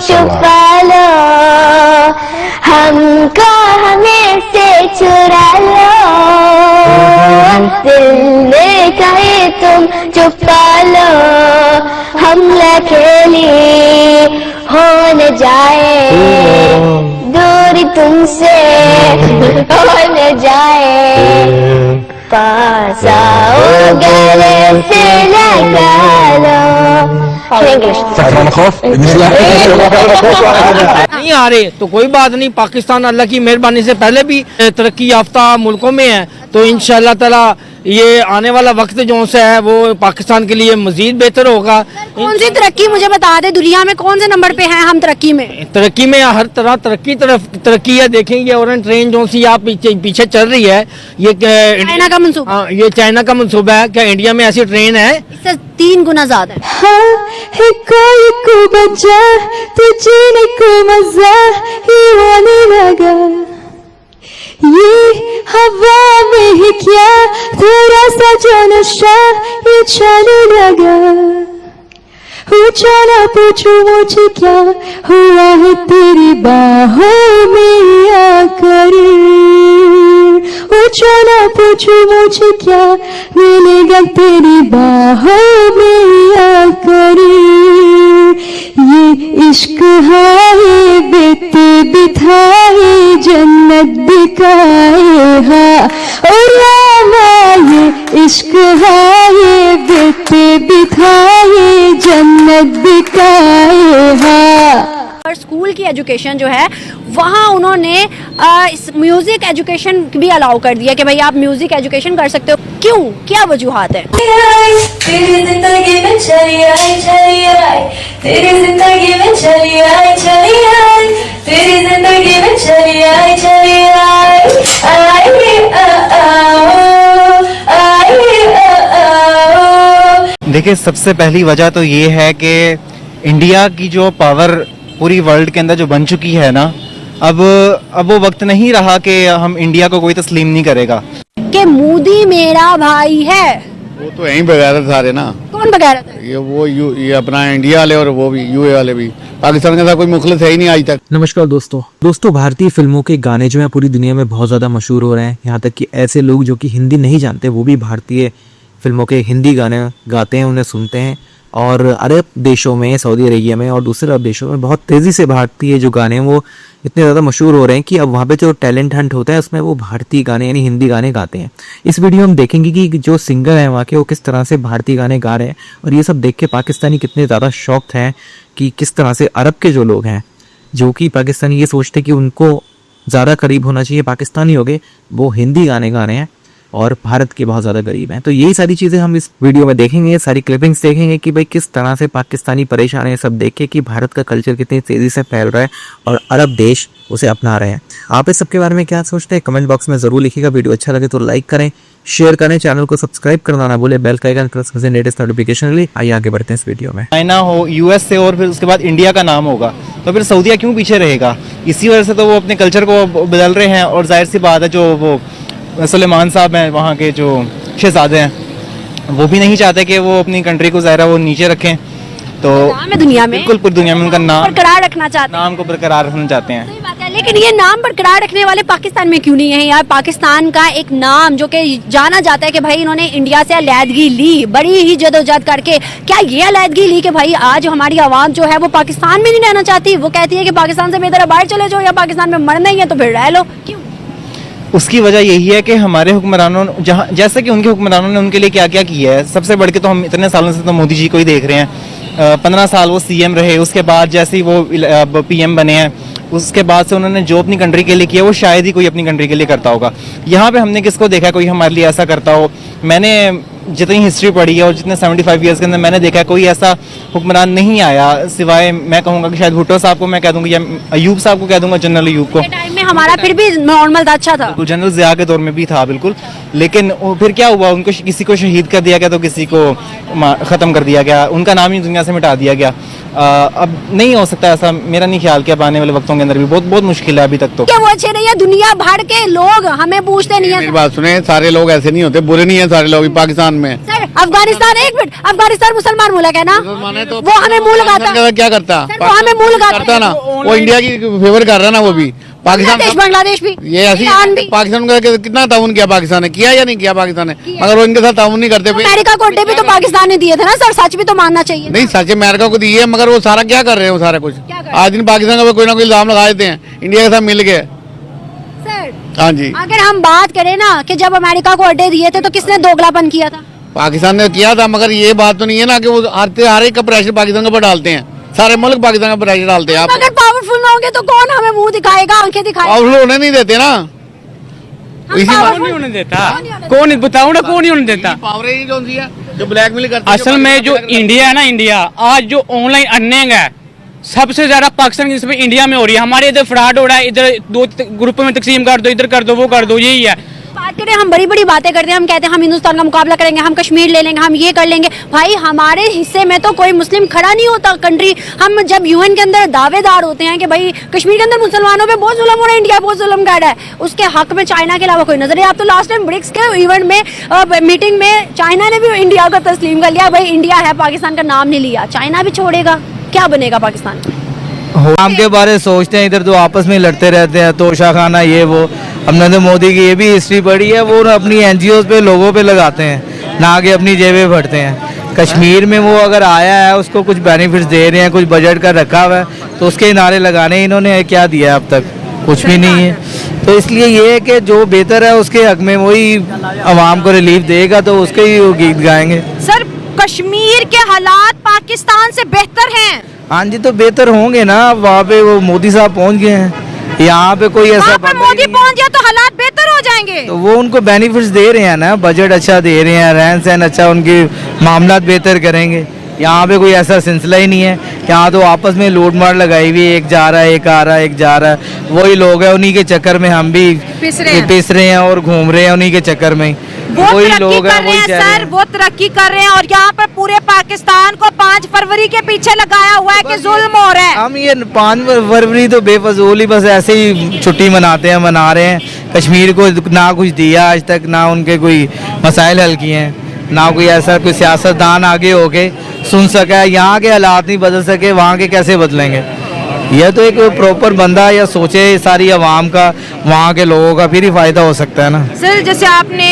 छुपा लो, हमको हमें से चुरा लो, दिल में कहे तुम छुपा लो, हम अकेली हो न जाए, दूरी तुमसे हो न जाए, पास आओ गले से लगा लो। नहीं आ रहे तो कोई बात नहीं, पाकिस्तान अल्लाह की मेहरबानी से पहले भी तरक्की याफ्ता मुल्कों में है, तो इंशाअल्लाह ताला ये आने वाला वक्त जो है वो पाकिस्तान के लिए मजीद बेहतर होगा। कौन सी तरक्की मुझे बता दे, दुनिया में कौन से नंबर पे हैं हम तरक्की में? तरक्की में हर तरह तरक्की है। देखेंगे और ट्रेन जो सी आप पीछे चल रही है, ये चाइना का मंसूबा। हाँ, ये चाइना का मंसूबा है। क्या इंडिया में ऐसी ट्रेन है? इससे 3 गुना ज्यादा है। हाँ, कोई को बचा तो जीने को मजा ही आने लगा, ये हवा में ही क्या थोड़ा सा जो नशा ये चलने लगा, पूछो ना पूछो मुझे क्या हुआ है तेरी बाहों में आकर, पूछो ना पूछो मुझे क्या मिलेगा तेरी बाहों में आकर, ये इश्क है बीते बिठाए जन्नत दिखाए, हाँ और ये इश्क है बीते बिठाए जन्नत दिखाए, हाँ। और स्कूल की एजुकेशन जो है वहाँ उन्होंने इस म्यूजिक एजुकेशन भी अलाउ कर दिया कि भाई आप म्यूजिक एजुकेशन कर सकते हो। क्यों, क्या वजूहात है? तेरी जिंदगी में चली आई चली आई, तेरी जिंदगी में चली आई चली आई, तेरी जिंदगी में चली आई चली आई, देखिए, सबसे पहली वजह तो ये है कि इंडिया की जो पावर पूरी वर्ल्ड के अंदर जो बन चुकी है ना, अब वो वक्त नहीं रहा कि हम इंडिया को कोई तस्लीम नहीं करेगा। कि मोदी मेरा भाई है। वो तो यहीं बगैरत सारे ना। कौन बगैरत है? ये अपना इंडिया वाले और वो भी यूए वाले भी, पाकिस्तान के साथ कोई मुखलिस है ही नहीं आज तक। नमस्कार दोस्तों, भारतीय फिल्मों के गाने जो हैं पूरी दुनिया में बहुत ज़्यादा मशहूर हो रहे हैं। यहाँ तक कि ऐसे लोग जो कि हिंदी नहीं जानते वो भी भारतीय फिल्मों के हिंदी गाने गाते हैं, उन्हें सुनते हैं। और अरब देशों में, सऊदी अरेबिया में और दूसरे अरब देशों में बहुत तेज़ी से भारतीय जो गाने हैं वो इतने ज़्यादा मशहूर हो रहे हैं कि अब वहाँ पे जो टैलेंट हंट होता है उसमें वो भारतीय गाने यानी हिंदी गाने गाते हैं। इस वीडियो हम देखेंगे कि जो सिंगर हैं वहाँ के वो किस तरह से भारतीय गाने गा रहे हैं, और ये सब देख के पाकिस्तानी कितने ज़्यादा शॉक्ड हैं कि किस तरह से अरब के जो लोग हैं जो कि पाकिस्तानी ये सोचते कि उनको ज़्यादा करीब होना चाहिए पाकिस्तानी हो गए, वो हिंदी गाने गा रहे हैं और भारत के बहुत ज़्यादा गरीब हैं। तो यही सारी चीज़ें हम इस वीडियो में देखेंगे, सारी क्लिपिंग्स देखेंगे कि भाई किस तरह से पाकिस्तानी परेशान है, सब देख के कि भारत का कल्चर कितनी तेज़ी से फैल रहा है और अरब देश उसे अपना रहे हैं। आप इस सब के बारे में क्या सोचते हैं कमेंट बॉक्स में ज़रूर लिखिएगा। वीडियो अच्छा लगे तो लाइक करें, शेयर करें, चैनल को सब्सक्राइब करना ना भूलें, बेल का आइकन प्रेस करें लेटेस्ट नोटिफिकेशन लिए। आइए आगे बढ़ते हैं इस वीडियो में। चाइना हो, यूएस से, और फिर उसके बाद इंडिया का नाम होगा, तो फिर सऊदीया क्यों पीछे रहेगा? इसी वजह से तो वो अपने कल्चर को बदल रहे हैं। और जाहिर सी बात है जो वो सुलेमान साहब हैं, वहाँ के जो शहजादे हैं, वो भी नहीं चाहते कि वो अपनी कंट्री को ज़ाहिर वो नीचे रखें। तो दुनिया में बिल्कुल पूरी दुनिया में उनका नाम बरकरार रखना चाहते हैं, नाम को बरकरार रखना चाहते हैं। सही बात है, लेकिन ये नाम बरकरार रखने वाले पाकिस्तान में क्यों नहीं है यार? पाकिस्तान का एक नाम जो कि जाना जाता है कि भाई इन्होंने इंडिया से अलहदगी ली बड़ी ही जदोजहद करके, क्या ये अलहदगी ली कि भाई आज हमारी आवाम जो है वो पाकिस्तान में नहीं रहना चाहती, वो कहती है कि पाकिस्तान से बेहतर बाहर चले जाओ या पाकिस्तान में मरना ही है तो फिर रह लो। क्यों? उसकी वजह यही है कि हमारे हुक्मरानों जहाँ जैसे कि उनके हुक्मरानों ने उनके लिए क्या क्या किया है। सबसे बढ़ के तो हम इतने सालों से तो मोदी जी को ही देख रहे हैं। 15 साल वो सीएम रहे, उसके बाद जैसे ही वो पीएम बने हैं, उसके बाद से उन्होंने जो अपनी कंट्री के लिए किया वो शायद ही कोई अपनी कंट्री के लिए करता होगा। यहाँ पे हमने किसको देखा कोई हमारे लिए ऐसा करता हो? मैंने जितनी हिस्ट्री पढ़ी है और जितने 75 ईयर्स के अंदर मैंने देखा है, कोई ऐसा हुक्मरान नहीं आया सिवाय, मैं कहूँगा कि शायद भुट्टो साहब को मैं कह दूँगा, या अयूब साहब को कह दूँगा, जनरल अयूब को। टाइम में हमारा फिर भी नॉर्मल था, अच्छा था, जनरल ज़िया के दौर में भी था बिल्कुल। लेकिन फिर क्या हुआ, उनको किसी को शहीद कर दिया गया तो किसी को ख़त्म कर दिया गया, उनका नाम ही दुनिया से मिटा दिया गया। अब नहीं हो सकता ऐसा, मेरा नहीं ख्याल कि अब आने वाले वक्तों के अंदर भी बहुत मुश्किल है अभी तक तो। क्या वो अच्छे नहीं है? दुनिया भर के लोग हमें पूछते नहीं है। मेरी बात सुने, सारे लोग ऐसे नहीं होते, बुरे नहीं है सारे लोग पाकिस्तान में। अफगानिस्तान, एक मिनट, अफगानिस्तान मुसलमान मुल्क है ना, मुसलमान है तो वो हमें मुंह लगाता है। क्या करता? सर, वो हमें मुंह लगाता करता ना, वो इंडिया की फेवर कर रहा है ना, वो भी बांग्लादेश भी, ये ऐसी ईरान भी। पाकिस्तान का कितना ताउन किया पाकिस्तान ने, किया या नहीं किया पाकिस्तान ने, मगर वो इनके साथ ताउन नहीं करते। अमेरिका को अड्डे भी तो पाकिस्तान ने दिए थे ना सर, सच भी तो मानना चाहिए। नहीं, सच अमेरिका को दी है, मगर वो सारा क्या कर रहे हैं, वो सारा कुछ आज दिन पाकिस्तान का कोई ना कोई इल्जाम लगा देते हैं इंडिया के साथ मिल के। सर, हाँ जी, अगर हम बात करें ना कि जब अमेरिका को अड्डे दिए थे तो किसने दोगलापन किया था? पाकिस्तान ने किया था, मगर ये बात तो नहीं है ना कि वो हर एक का प्रेशर पाकिस्तान के ऊपर डालते हैं, सारे मुल्क पाकिस्तान का प्रेशर डालते हैं। आप अगर पावरफुल होंगे तो कौन हमें मुंह दिखाएगा, आंखें दिखाएगा? पावरफुल होने नहीं देते ना, इसी powerful नहीं होने देता, कौन बताओ ना, कौन नहीं होने देता। पावर ही कौन सी है जो ब्लैकमेल करते हैं। असल में जो इंडिया है ना, इंडिया आज जो ऑनलाइन अर्निंग है सबसे ज्यादा पाकिस्तान की निस्बत इंडिया में हो रही है। हमारे इधर फ्रॉड हो रहा है, इधर दो ग्रुपों में तकसीम कर दो, इधर कर दो, वो कर दो, यही है। बात करें, हम बड़ी बड़ी बातें करते हैं, हम कहते हैं हम हिंदुस्तान का मुकाबला करेंगे, हम कश्मीर ले लेंगे, हम ये कर लेंगे। भाई हमारे हिस्से में तो कोई मुस्लिम खड़ा नहीं होता कंट्री। हम जब यूएन के अंदर दावेदार होते हैं कि भाई कश्मीर के अंदर मुसलमानों पे बहुत जुल्म हो रहा है, इंडिया बहुत जुल्म कर रहा है, उसके हक में चाइना के अलावा कोई नजर नहीं। आप तो लास्ट टाइम ब्रिक्स के इवेंट में मीटिंग में चाइना ने भी इंडिया को तस्लीम कर लिया, भाई इंडिया है, पाकिस्तान का नाम नहीं लिया। चाइना भी छोड़ेगा, क्या बनेगा पाकिस्तान? हम के बारे में सोचते हैं, इधर तो आपस में लड़ते रहते हैं, तोशा खाना ये वो। हमने तो मोदी की ये भी हिस्ट्री पढ़ी है, वो ना अपनी एनजीओ पे लोगों पे लगाते हैं, ना कि अपनी जेबें भरते हैं। कश्मीर में वो अगर आया है, उसको कुछ बेनिफिट्स दे रहे हैं, कुछ बजट का रखा हुआ है, तो उसके नारे लगाने इन्होंने क्या दिया अब तक? कुछ भी नहीं है। तो इसलिए ये है कि जो बेहतर है उसके हक में वही आवाम को रिलीफ देगा, तो उसके ही वो गीत गाएंगे। सर, कश्मीर के हालात पाकिस्तान से बेहतर हैं। हाँ जी, तो बेहतर होंगे ना, वहाँ पे वो मोदी साहब पहुँच गए हैं, यहाँ पे कोई ऐसा पर मोदी पहुंच गया तो हालात बेहतर हो जाएंगे। तो वो उनको बेनिफिट्स दे रहे हैं ना, बजट अच्छा दे रहे हैं, रहन सहन अच्छा, उनके मामलात बेहतर करेंगे। यहाँ पे कोई ऐसा सिलसिला ही नहीं है। यहाँ तो आपस में लूट मार लगाई हुई, एक जा रहा है, एक आ रहा है, एक जा रहा है, वही लोग हैं, उन्हीं के चक्कर में हम भी पिस रहे हैं और घूम रहे हैं उन्हीं के चक्कर में। वही लोग हैं, वही सर, वो तरक्की कर रहे हैं और यहाँ पर पूरे पाकिस्तान को 5 फरवरी के पीछे लगाया हुआ है कि जुल्म हो रहा है। हम ये 5 फरवरी तो बेफजूल ही बस ऐसे ही छुट्टी मनाते हैं, मना रहे हैं। कश्मीर को ना कुछ दिया आज तक, ना उनके कोई मसाइल हल किए हैं, ना कोई ऐसा कोई सियासतदान आगे होके सुन सका। यहाँ के हालात नहीं बदल सके, वहाँ के कैसे बदलेंगे? यह तो एक प्रॉपर बंदा या सोचे सारी आवाम का, वहाँ के लोगों का, फिर ही फायदा हो सकता है ना। सर, जैसे आपने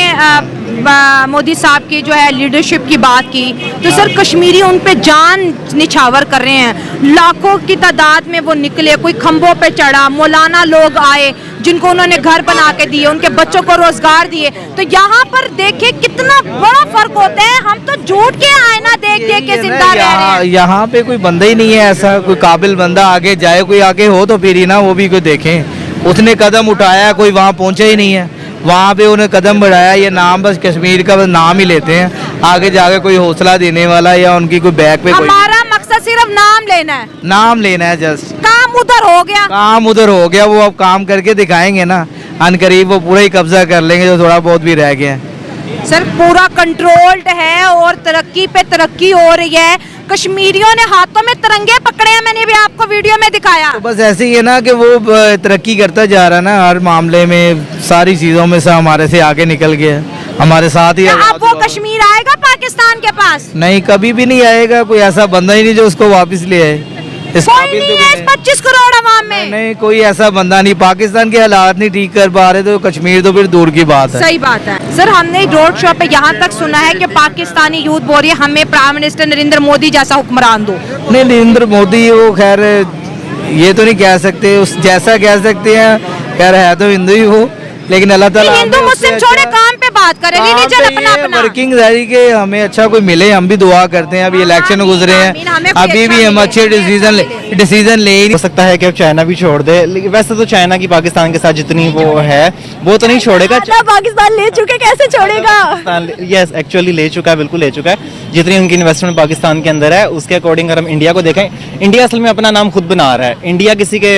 मोदी साहब की जो है लीडरशिप की बात की, तो सर कश्मीरी उन पे जान निछावर कर रहे हैं, लाखों की तादाद में वो निकले, कोई खंभों पे चढ़ा, मौलाना लोग आए जिनको उन्होंने घर बना के दिए, उनके बच्चों को रोजगार दिए। तो यहाँ पर देखे कितना बड़ा फर्क होता है। हम तो झूठ के आईना देख देख के जिंदा रह रहे हैं। यहाँ पे कोई बंदा ही नहीं है ऐसा, कोई काबिल बंदा आगे जाए, कोई आगे हो तो फिर ही ना, वो भी कोई देखें। उसने कदम उठाया, कोई वहाँ पहुँचा ही नहीं है, वहाँ पे उन्हें कदम बढ़ाया। ये नाम बस कश्मीर का बस नाम ही लेते हैं, आगे जाके कोई हौसला देने वाला या उनकी कोई बैक पे हमारा मकसद सिर्फ नाम लेना है, नाम लेना है जस्ट। काम उधर हो गया, काम उधर हो गया, वो अब काम करके दिखाएंगे ना, अनकरीब वो पूरा ही कब्जा कर लेंगे जो थोड़ा बहुत भी रह गया है। सर, पूरा कंट्रोल्ड है और तरक्की पे तरक्की हो रही है। कश्मीरियों ने हाथों में तिरंगे पकड़े हैं, मैंने भी आपको वीडियो में दिखाया। तो बस ऐसे ही है ना कि वो तरक्की करता जा रहा है ना, हर मामले में, सारी चीजों में से हमारे से आगे निकल गया, हमारे साथ ही। अब वो कश्मीर आएगा पाकिस्तान के पास? नहीं, कभी भी नहीं आएगा। कोई ऐसा बंदा ही नहीं जो उसको वापस ले आए। कोई नहीं है इस 25 करोड़ आवाम में। नहीं, कोई ऐसा बंदा नहीं। पाकिस्तान के हालात नहीं ठीक कर पा रहे तो कश्मीर तो फिर दूर की बात है। सही बात है। सर, हमने रोड शो पे यहाँ तक सुना है कि पाकिस्तानी यूथ बोल रही है हमें प्राइम मिनिस्टर नरेंद्र मोदी जैसा हुक्मरान दो। नहीं, नरेंद्र मोदी वो खैर ये तो नहीं कह सकते, उस जैसा कह सकते हैं, खैर है तो हिंदू ही वो, लेकिन अल्लाह ताला हिंदू मुस्लिम छोड़े, काम पे बात करें, रिलीजन अपना अपना। वर्किंग रही के हमें अच्छा कोई मिले, हम भी दुआ करते हैं। अभी इलेक्शन गुजरे हैं, अभी भी हम अच्छे डिसीजन ले ही हो सकता है कि चाइना भी छोड़ दे। लेकिन वैसे तो चाइना की पाकिस्तान के साथ जितनी वो है वो तो नहीं छोड़ेगा। पाकिस्तान ले चुके, कैसे छोड़ेगा? यस, एक्चुअली ले चुका है, बिल्कुल ले चुका है। जितनी उनकी इन्वेस्टमेंट पाकिस्तान के अंदर है उसके अकॉर्डिंग अगर हम इंडिया को देखें, इंडिया असल में अपना नाम खुद बना रहा है। इंडिया किसी के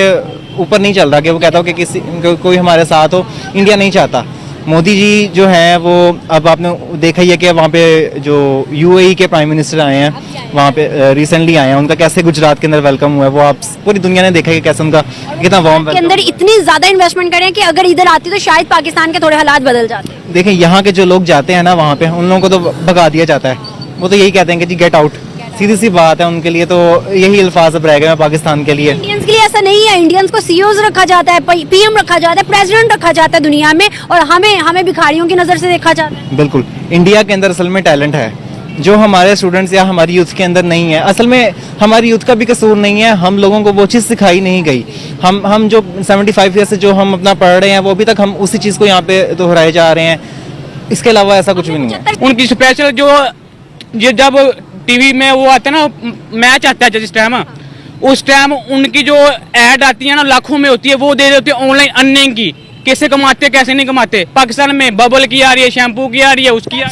ऊपर नहीं चल रहा कि वो कहता हो कि किसी कोई हमारे साथ हो, इंडिया नहीं चाहता। मोदी जी जो हैं वो, अब आपने देखा ही है कि वहाँ पे जो यूएई के प्राइम मिनिस्टर आए हैं वहाँ पे रिसेंटली आए हैं, उनका कैसे गुजरात के अंदर वेलकम हुआ है वो आप पूरी दुनिया ने देखा है कि कैसे उनका कितना वार्म के अंदर इतनी ज्यादा इन्वेस्टमेंट करें कि अगर इधर आती तो शायद पाकिस्तान के थोड़े हालात बदल जाते। देखें यहाँ के जो लोग जाते हैं ना वहाँ पे उन लोगों को तो भगा दिया जाता है, वो तो यही कहते हैं कि जी गेट आउट, सीधी सी बात है उनके लिए, तो यही अल्फाज अब रह गए हैं पाकिस्तान के लिए। इंडियंस के लिए ऐसा नहीं है, इंडियंस को सीईओज रखा जाता है, पीएम रखा जाता है, प्रेसिडेंट रखा जाता है दुनिया में, और हमें भिखारियों की नजर से देखा जाता है। बिल्कुल, इंडिया के अंदर असल में टैलेंट है जो हमारे स्टूडेंट्स या हमारी यूथ के अंदर नहीं है। असल में हमारी यूथ का भी कसूर नहीं है, हम लोगों को वो चीज़ सिखाई नहीं गई। हम जो 75 ईयर से जो हम अपना पढ़ रहे हैं वो अभी तक हम उसी चीज़ को यहाँ पे दोहराए जा रहे हैं, इसके अलावा ऐसा कुछ भी नहीं है। उनकी स्पेशल जो ये जब टीवी में वो आता है ना, मैच आता है जिस टाइम, उस टाइम उनकी जो ऐड आती है ना लाखों में होती है, वो दे देते हैं ऑनलाइन अर्निंग की, कैसे कमाते कैसे नहीं कमाते। पाकिस्तान में बबल की आ रही है, शैम्पू की आ रही है, उसकी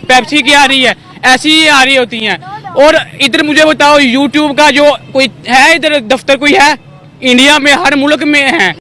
पेप्सी की आ रही है, ऐसी ही आ रही होती हैं। और इधर मुझे बताओ यूट्यूब का जो कोई है इधर दफ्तर कोई है? इंडिया में हर मुल्क में है।